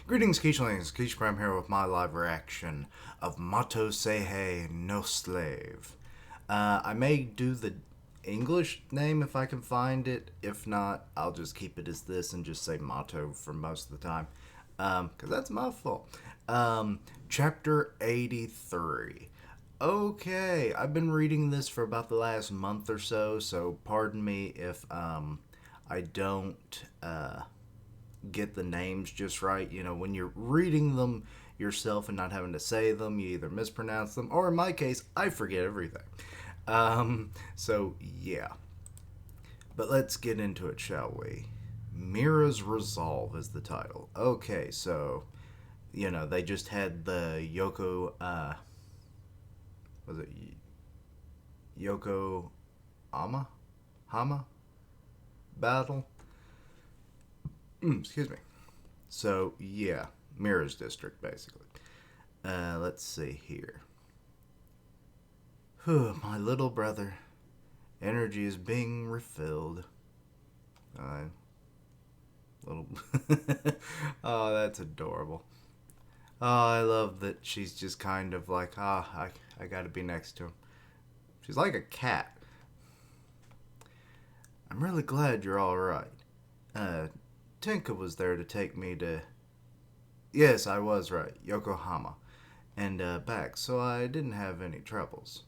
Greetings, Keishlings. Keish Prime here with my live reaction of Mato Seihei, No Slave. I may do the English name if I can find it. If not, I'll just keep it as this and just say Mato for most of the time. Because that's my fault. Chapter 83. Okay, I've been reading this for about the last month or so pardon me if I don't get the names just right. You know, when you're reading them yourself and not having to say them, you either mispronounce them, or in my case, I forget everything. So, yeah. But let's get into it, shall we? Mira's Resolve is the title. Okay, so, you know, they just had the was it Yoko Hama battle? Excuse me. So, yeah, Mira's district, basically. Let's see here. Whew, my little brother. Energy is being refilled. Little. Oh, that's adorable. Oh, I love that she's just kind of like, I gotta be next to him. She's like a cat. I'm really glad you're alright. Tenka was there to take me to. Yes, I was right, Yokohama, and back, so I didn't have any troubles.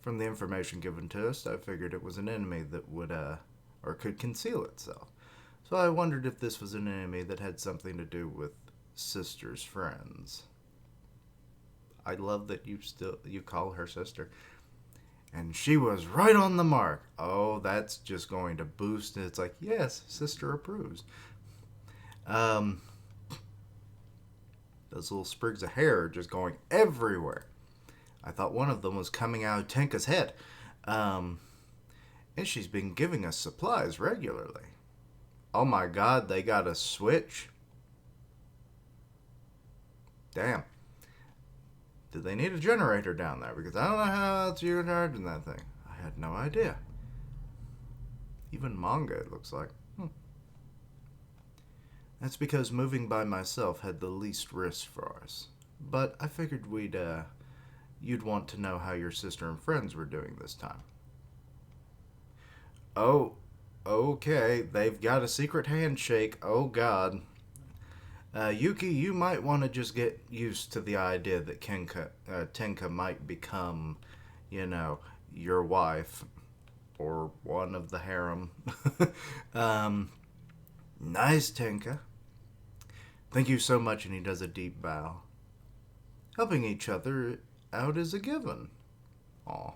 From the information given to us, I figured it was an enemy that would, or could conceal itself. So I wondered if this was an enemy that had something to do with sister's friends. I love that you call her sister. And she was right on the mark. Oh, that's just going to boost. It's like, yes, sister approves. Those little sprigs of hair are just going everywhere. I thought one of them was coming out of Tenka's head. And she's been giving us supplies regularly. Oh my god, they got a switch? Damn. Did they need a generator down there? Because I don't know how else you're charging that thing. I had no idea. Even manga, it looks like. That's because moving by myself had the least risk for us. But I figured you'd want to know how your sister and friends were doing this time. Oh, okay. They've got a secret handshake. Oh, God. Yuki, you might want to just get used to the idea that Tenka might become, you know, your wife. Or one of the harem. Nice, Tenka. Thank you so much, and he does a deep bow. Helping each other out is a given. Aw.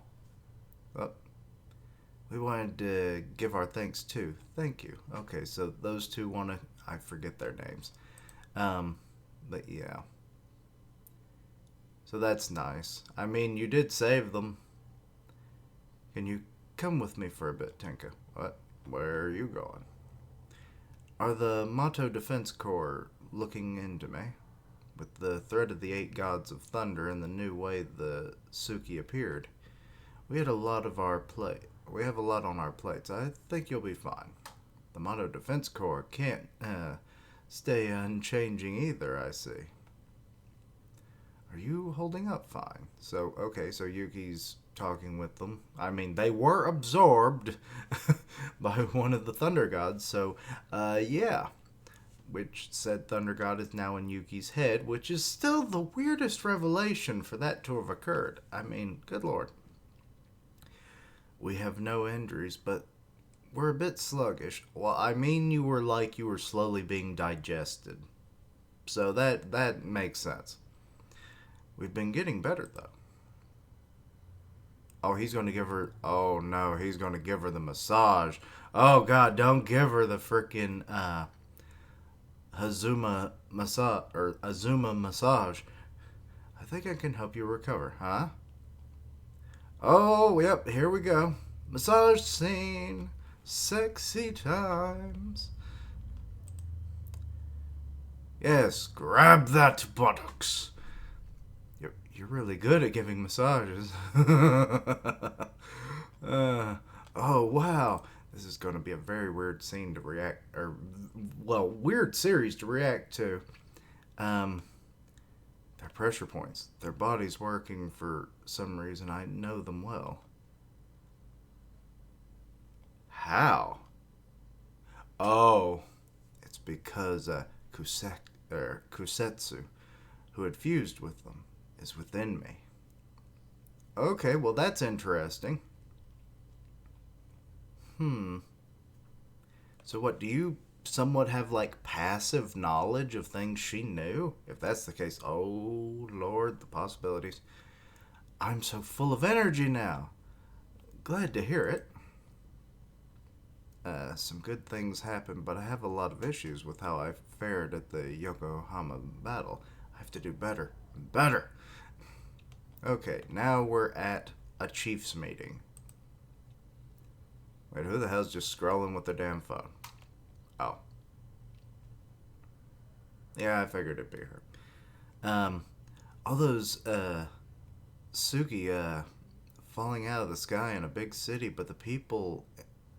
Well, we wanted to give our thanks too. Thank you. Okay, so those two want to. I forget their names. But yeah. So that's nice. I mean, you did save them. Can you come with me for a bit, Tenka? What? Where are you going? Are the Mato Defense Corps looking into me? With the threat of the 8 gods of thunder and the new way the Suki appeared, we have a lot on our plates. I think you'll be fine. The Mato Defense Corps can't stay unchanging either, I see. Are you holding up fine? So, okay, so Yuki's talking with them. I mean, they were absorbed by one of the Thunder Gods, so, yeah. Which said Thunder God is now in Yuki's head, which is still the weirdest revelation for that to have occurred. I mean, good lord. We have no injuries, but we're a bit sluggish. Well, I mean, you were slowly being digested. So that makes sense. We've been getting better, though. Oh, he's going to give her. Oh, no, he's going to give her the massage. Oh, God, don't give her the freaking Azuma massage. I think I can help you recover, huh? Oh, yep, here we go. Massage scene. Sexy times. Yes, grab that buttocks. You're really good at giving massages. Oh, wow. This is going to be a very weird scene to react, weird series to react to. Um, they're pressure points. Their body's working for some reason. I know them well. How? Oh, it's because Kusetsu, who had fused with them, is within me. Okay, well that's interesting. Hmm. So what, do you somewhat have like passive knowledge of things she knew? If that's the case, oh lord, the possibilities. I'm so full of energy now. Glad to hear it. Some good things happened, but I have a lot of issues with how I fared at the Yokohama battle. I have to do better. Better! Okay, now we're at a Chiefs meeting. Wait, who the hell's just scrolling with their damn phone? Oh. Yeah, I figured it'd be her. Um, all those, Suki, falling out of the sky in a big city, but the people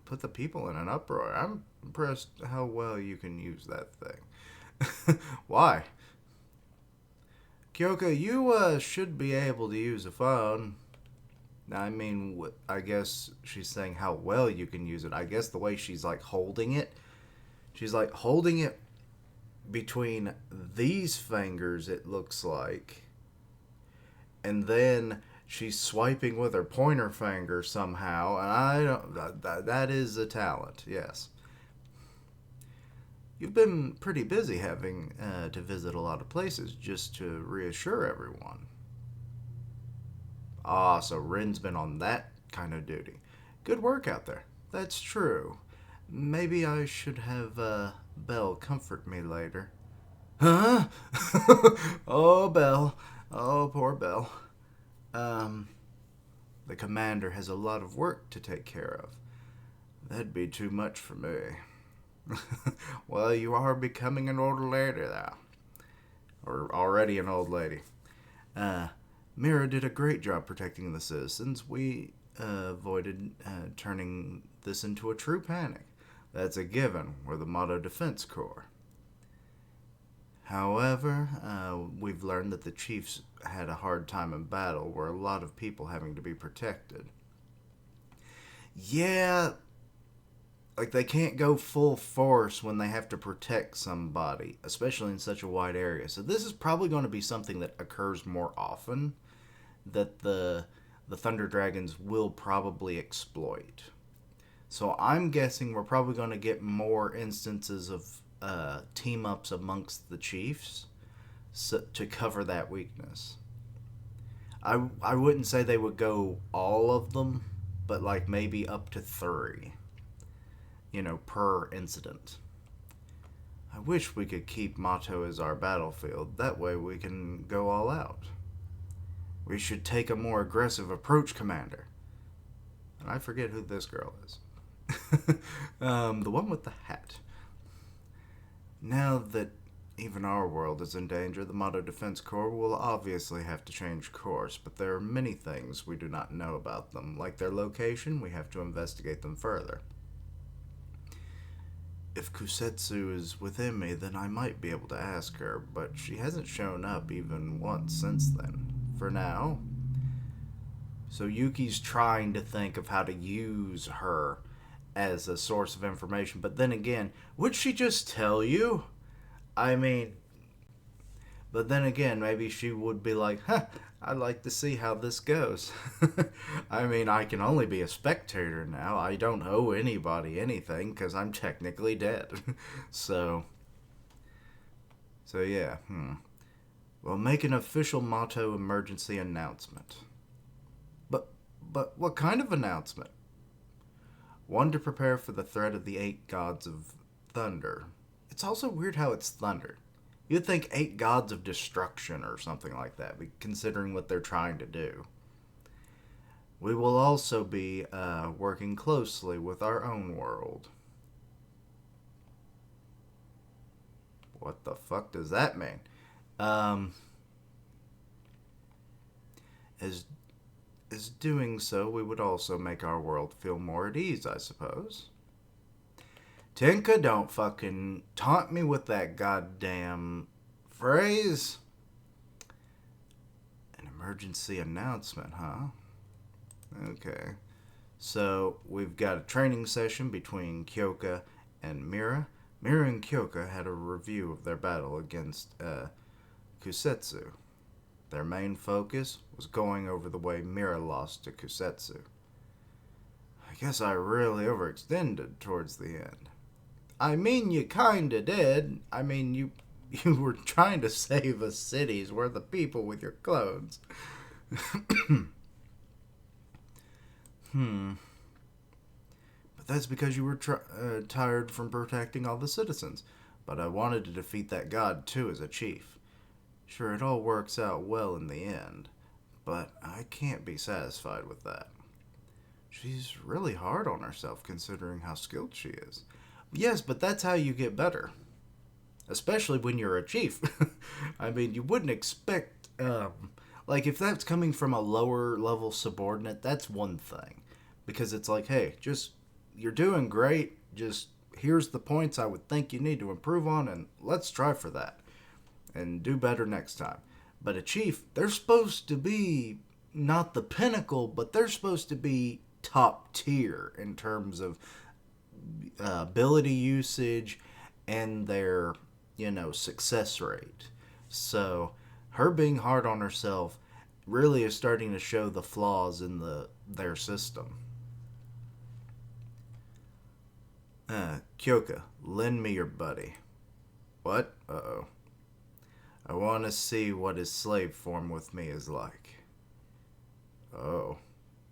put the people in an uproar. I'm impressed how well you can use that thing. Why? Kyoka, you should be able to use a phone. I mean, I guess she's saying how well you can use it. I guess the way she's like holding it, she's like holding it between these fingers, it looks like. And then she's swiping with her pointer finger somehow. And I don't. That is a talent, yes. You've been pretty busy having to visit a lot of places just to reassure everyone. Ah, so Rin's been on that kind of duty. Good work out there. That's true. Maybe I should have Belle comfort me later. Huh? Oh, Belle. Oh, poor Belle. Um, the commander has a lot of work to take care of. That'd be too much for me. Well, you are becoming an old lady now. Or already an old lady. Uh, Mira did a great job protecting the citizens. We avoided turning this into a true panic. That's a given. We're the Mato Defense Corps. However, we've learned that the chiefs had a hard time in battle, where a lot of people having to be protected. Yeah, like they can't go full force when they have to protect somebody, especially in such a wide area. So this is probably going to be something that occurs more often that the Thunder Dragons will probably exploit. So I'm guessing we're probably going to get more instances of team ups amongst the chiefs to cover that weakness. I wouldn't say they would go all of them, but like maybe up to 3, per incident. I wish we could keep Mato as our battlefield. That way we can go all out. We should take a more aggressive approach, Commander. And I forget who this girl is. The one with the hat. Now that even our world is in danger, the Mato Defense Corps will obviously have to change course, but there are many things we do not know about them. Like their location, we have to investigate them further. If Kusetsu is within me, then I might be able to ask her, but she hasn't shown up even once since then. For now. So Yuki's trying to think of how to use her as a source of information, but then again, would she just tell you? I mean, but then again, maybe she would be like, huh, I'd like to see how this goes. I mean, I can only be a spectator now. I don't owe anybody anything because I'm technically dead. so, yeah, Well, make an official Mato emergency announcement. But what kind of announcement? One to prepare for the threat of the 8 gods of thunder. It's also weird how it's thunder. You'd think 8 gods of destruction or something like that, considering what they're trying to do. We will also be working closely with our own world. What the fuck does that mean? As doing so, we would also make our world feel more at ease, I suppose. Tenka, don't fucking taunt me with that goddamn praise. An emergency announcement, huh? Okay. So, we've got a training session between Kyoka and Mira. Mira and Kyoka had a review of their battle against Kusetsu. Their main focus was going over the way Mira lost to Kusetsu. I guess I really overextended towards the end. I mean, you kinda did. I mean, you were trying to save a city's worth of people with your clones. But that's because you were tired from protecting all the citizens. But I wanted to defeat that god too as a chief. Sure, it all works out well in the end, but I can't be satisfied with that. She's really hard on herself considering how skilled she is. Yes, but that's how you get better. Especially when you're a chief. I mean, you wouldn't expect, like, if that's coming from a lower level subordinate, that's one thing. Because it's like, hey, you're doing great, just here's the points I would think you need to improve on, and let's try for that. And do better next time. But a chief, they're supposed to be not the pinnacle, but they're supposed to be top tier in terms of ability usage and their, success rate. So her being hard on herself really is starting to show the flaws in their system. Kyoka, lend me your buddy. What? Uh-oh. I want to see what his slave form with me is like. Oh.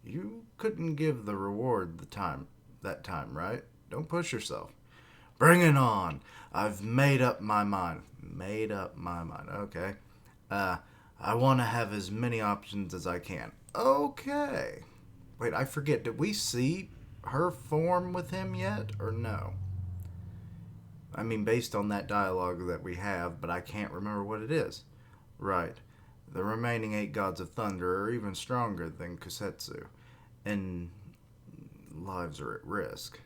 You couldn't give the reward that time, right? Don't push yourself. Bring it on. I've made up my mind. Okay. I want to have as many options as I can. Okay. Wait, I forget. Did we see her form with him yet, or no? I mean, based on that dialogue that we have, but I can't remember what it is. Right. The remaining 8 gods of thunder are even stronger than Kusetsu, and lives are at risk.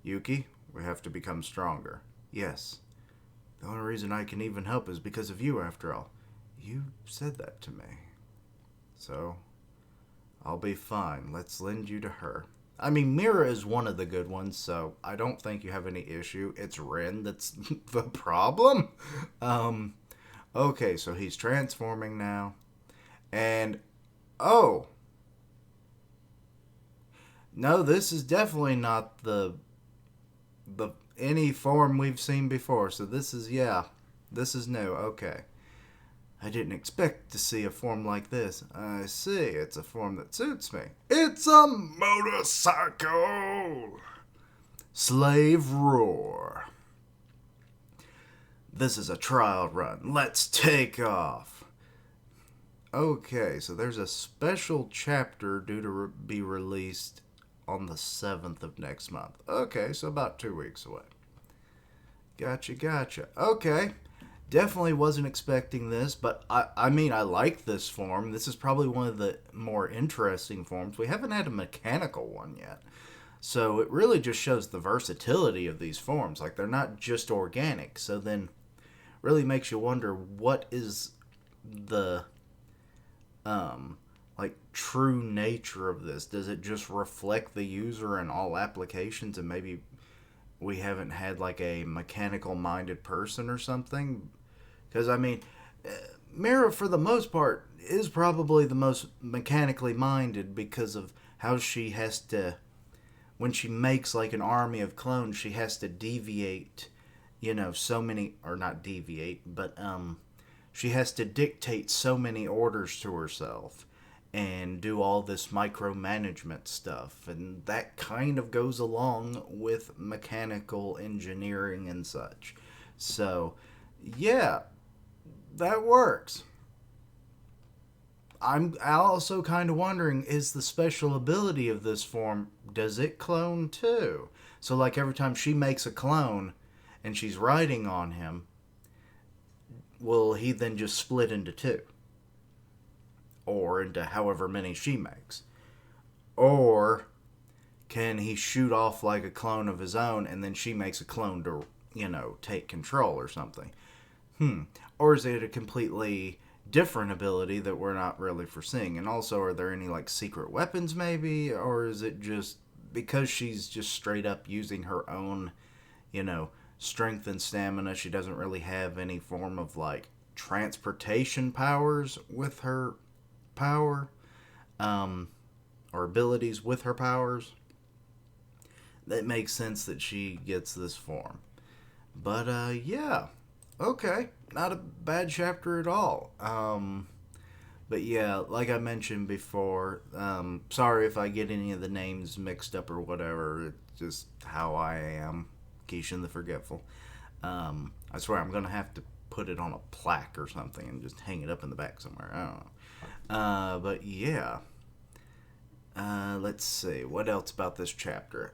Yuki, we have to become stronger. Yes. The only reason I can even help is because of you, after all. You said that to me. So, I'll be fine. Let's lend you to her. I mean, Mira is one of the good ones, so I don't think you have any issue. It's Ren that's the problem. Okay, so he's transforming now. And, oh. No, this is definitely not the any form we've seen before. So this is new. Okay. I didn't expect to see a form like this. I see, it's a form that suits me. It's a motorcycle! Slave roar. This is a trial run. Let's take off. Okay, so there's a special chapter due to be released on the 7th of next month. Okay, so about 2 weeks away. Gotcha. Okay. Definitely wasn't expecting this, but I mean, I like this form. This is probably one of the more interesting forms. We haven't had a mechanical one yet. So it really just shows the versatility of these forms. Like, they're not just organic. So then really makes you wonder, what is the true nature of this? Does it just reflect the user in all applications, and maybe we haven't had like a mechanical minded person or something? Because I mean, Mira for the most part is probably the most mechanically minded, because of how she has to, when she makes like an army of clones, she has to deviate, so many, or not deviate, but she has to dictate so many orders to herself and do all this micromanagement stuff, and that kind of goes along with mechanical engineering and such. So, yeah, that works. I'm also kind of wondering, is the special ability of this form, does it clone too? So, like, every time she makes a clone and she's riding on him, will he then just split into 2? Or into however many she makes? Or can he shoot off like a clone of his own, and then she makes a clone to, take control or something? Or is it a completely different ability that we're not really foreseeing? And also, are there any like secret weapons maybe? Or is it just because she's just straight up using her own, you know, strength and stamina, she doesn't really have any form of like transportation powers with her power, um, or abilities with her powers? That makes sense that she gets this form. But yeah, okay, not a bad chapter at all. But yeah, like I mentioned before, sorry if I get any of the names mixed up or whatever. It's just how I am, Keishan the Forgetful. I swear I'm gonna have to put it on a plaque or something and just hang it up in the back somewhere. I don't know. But yeah, let's see what else about this chapter.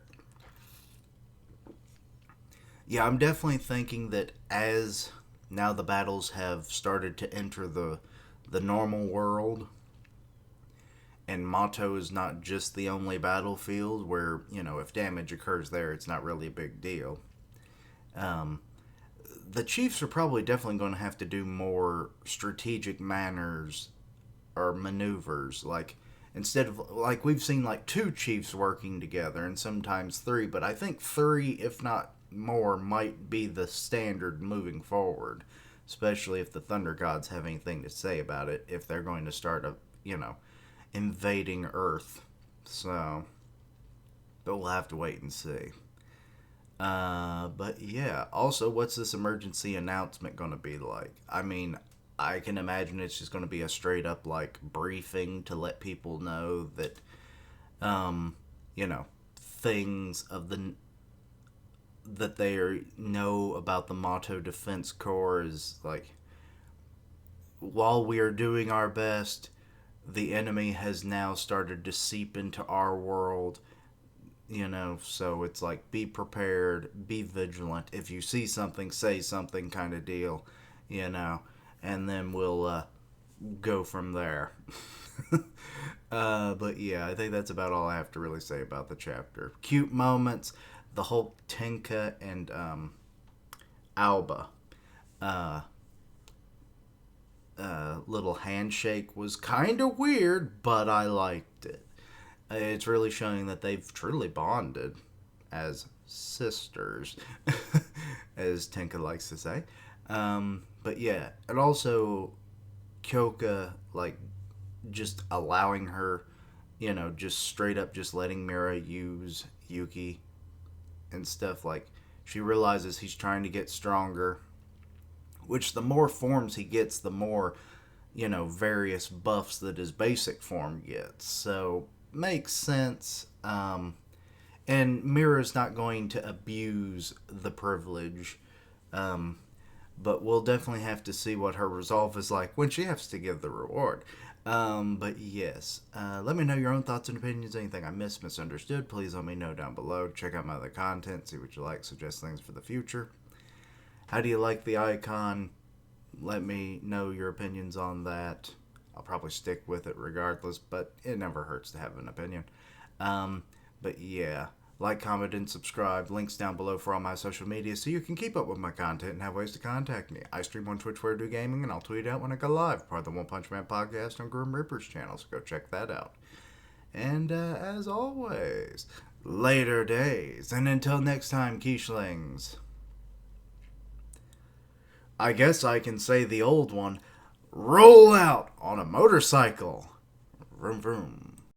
Yeah, I'm definitely thinking that as now the battles have started to enter the normal world, and Mato is not just the only battlefield where, you know, if damage occurs there, it's not really a big deal. Um, the Chiefs are probably definitely going to have to do more strategic manners or maneuvers. Like, instead of, like, we've seen like two Chiefs working together and sometimes three, but I think three, if not more, might be the standard moving forward. Especially if the Thunder Gods have anything to say about it, if they're going to start invading Earth. So, but we'll have to wait and see. But yeah, also, what's this emergency announcement going to be like? I mean, I can imagine it's just going to be a straight up like briefing to let people know that, um, you know, things of the that they know about the Mato Defense Corps is like, while we are doing our best, the enemy has now started to seep into our world. You know, so it's like, be prepared, be vigilant. If you see something, say something, kind of deal. You know, and then we'll go from there. But yeah, I think that's about all I have to really say about the chapter. Cute moments, the whole Tenka and Alba uh, little handshake was kind of weird, but I liked it. It's really showing that they've truly bonded as sisters, as Tenka likes to say. But yeah, and also Kyoka, like, just allowing her, you know, just straight up just letting Mira use Yuki and stuff. Like, she realizes he's trying to get stronger, which the more forms he gets, the more, you know, various buffs that his basic form gets. So, makes sense. And Mira's not going to abuse the privilege. Um, but we'll definitely have to see what her resolve is like when she has to give the reward. But yes, let me know your own thoughts and opinions. Anything I missed, misunderstood, please let me know down below. Check out my other content, see what you like, suggest things for the future. How do you like the icon? Let me know your opinions on that. I'll probably stick with it regardless, but it never hurts to have an opinion. But yeah, like, comment, and subscribe. Links down below for all my social media so you can keep up with my content and have ways to contact me. I stream on Twitch where I do gaming, and I'll tweet out when I go live. Part of the One Punch Man podcast on Grim Reaper's channel, so go check that out. And as always, later days. And until next time, Quichling. I guess I can say the old one. Roll out on a motorcycle. Vroom vroom.